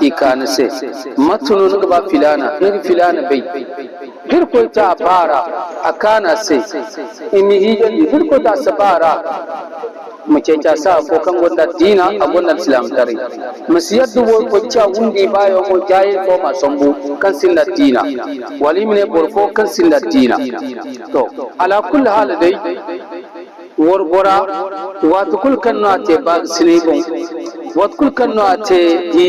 ikanse matunu nga ba filana nga filana bai dirko ta bara akana se imi hijan dirko ta sabara mace ta sa ko kan gonda dina a gonda islam tare masiyaddu ko cha wundi bayo mo jayi ko ma sombu kan sinna dina wali mine borfo kan sinna dina to ala kulli hal dai worbora wato kul kan no ate ba sinibon wat kul kan no ate di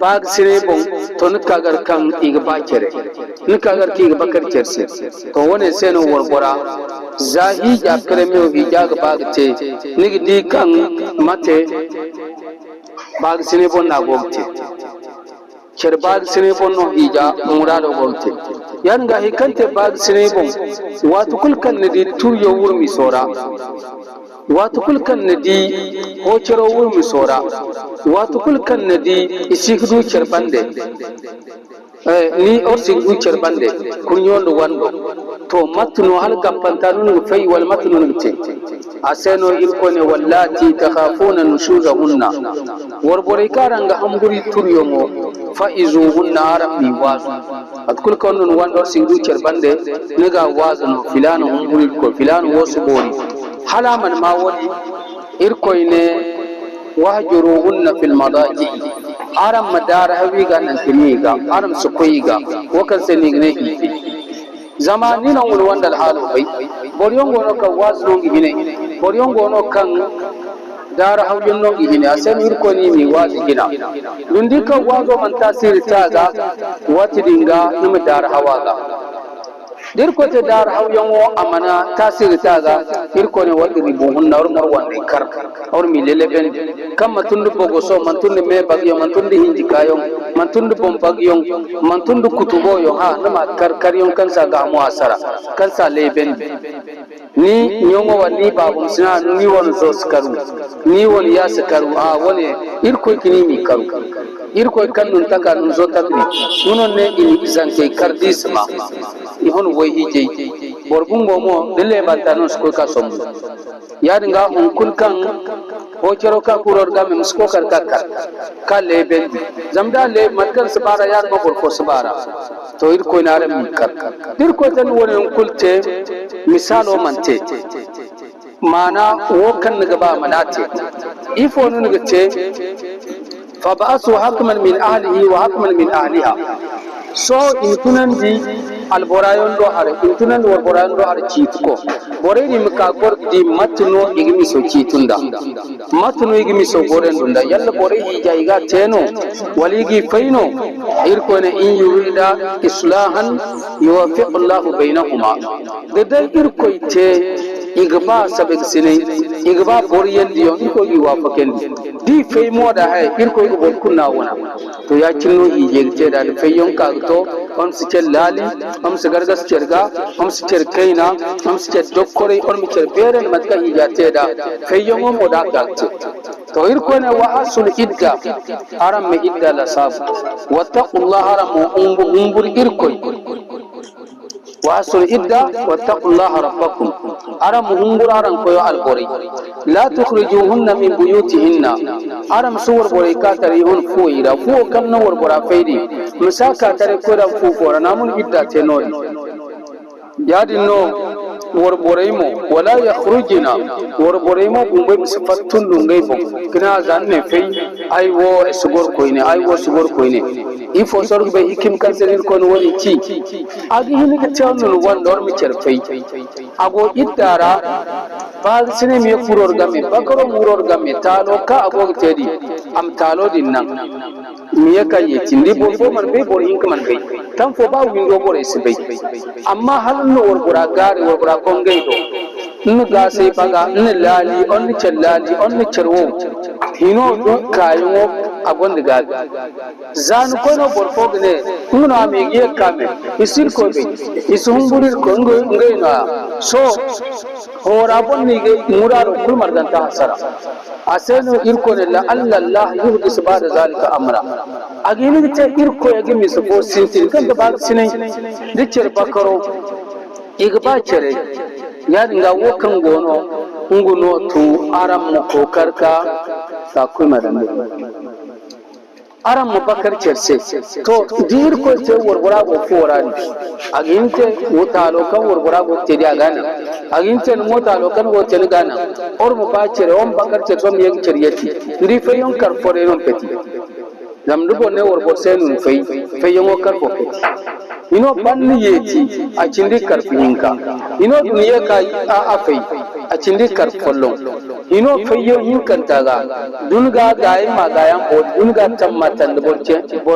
bag sinibon to nikagar kan iga bakere nikagar ki iga bakar cerse to wone seno worbora zahi ja kreme o hijaga bagte nigi di kan mate bag sinibon na gogte cer bag sinibon no hija murado gogte yanga hikante bag sinibon watu kulkan ne di tuyo wurmi sora watu kulkan ne di hocero wurmi sora watu kulkan ne di isikdu cerbande ni orsin du cerbande kunyondo wando to matno hal kampantanun fay wal matno nte aseno ilkone wallati takhafuna nushuzahunna worbore karanga hamburi turyomo faizuhunna arabi wazu atkul konun wando sindu cerbande niga wazno filano hamburi ko filano wosubori halaman ma wodi irkoyne wahjuruhunna fil madaji aram madara hawiga nan tiniga aram sukoyiga wakan senigne zamani na wul wandal halu bai boriongo no ka wazno gine boriongo no kan dara hawjin no gine asen irkoni mi wazi gina dundi ka wazo man tasiri taga wati dinga numa dara hawaga dirko te dar hawyango amana tasiri taga irko ne wadi ribuhun na urmar wande kar or mi lele ben kam matundu bogo so mantundu me bagyo mantundu hindi kayo mantundu bom bagyo mantundu kutubo yo ha nama kar karyon kansa ga mu asara kansa leben ni nyongo wani babum sina ni won so skaru ni won ya skaru a woni irko kini mi karu irko kannun taka nun zo takni sunon ne ini izanke kardisma ihon way hije borbungo mo dille bantano sko ka som yadinga on kulkan o cero ka kuror ga mem sko kar ka leben zamda le matkan sabara yar mo bor ko sabara to ir ko nare mi kar dir ko tan woni on kulte misalo mante mana wo kan ga ba manate ifo nun ga te fa ba'asu hakman min ahlihi wa hakman min ahliha so in tunandi alborayon do har intunan warborayon do har chitko boreni mika gor di matno igimi so chitunda matno igimi so borendunda yalla bore hija iga teno waligi faino irkone in yurida islahan yuwaffiqu Allahu bainahuma de irkoite igba sabek sine igba boriyen diyo ko gi wafakendi di fay moda hay irko go bol kunna wona to ya cinno hije te da fayon ka to on si lali am se gargas cerga am se cerkaina am se dokkore on mi cerberen matka hijate da fayyon mo da galte to irko ne wa asul idda aram me idda la sab wattaqullaha aram umbur irko wa asul idda wattaqullaha rabbakum aram umbur aram koyo albori la tukhrijuhunna min buyutihinna aram suwar bore ka tare hon fuira fu kan no wor bora faidi misaka tare ko da fu fora namun idda te nodi yadi no wor boreymo wala yakhrujina wor boreymo bumbe sifatun dungai bo kina zanne fei ai wo sugor koine ai wo sugor koine ifo sorg be hikim kanselir kon woni ci agi hini ka tawnu wan dor mi cerfei ago iddara ba sine mi furor game bakaro muror game talo ka ago tedi am talo din nan mi yaka yeti ndi bo fo man be bor hink man be tan fo ba windo bor esibai amma halno wor bura gari wor bura kongai do nu ga sai baga nu lali on ni challali on ni cerwo hino do kayo agon diga zan ko no bor fo gne nuno ami ye kame isir ko be isumburir ko ngai na so hora bonni ge muraro kul marganta hasara aseno irko ne la allah yuhdis ba'da zalika amra agini te irko yagi mi so sintin kan da ba sinai dicer bakaro igba cere ya dinga wokan gono nguno tu aram mo kokarka ka kuma da aran mabakar cerse to dir ko te worgora go forani aginte mutalo kan worgora go te dia gana aginte mutalo kan go te gana or mo ba cere on bakar cerse mi yeg ceriyati ndi fe yon kar fore non peti zam dubo ne worbo senun fe yon kar fo peti ino banni yeti a cindi kar hinka ino niye ka a fe a cindi kar follon ino fe yon hinkan taga dunga ga ma ga yan bo dunga tamma tan borce bo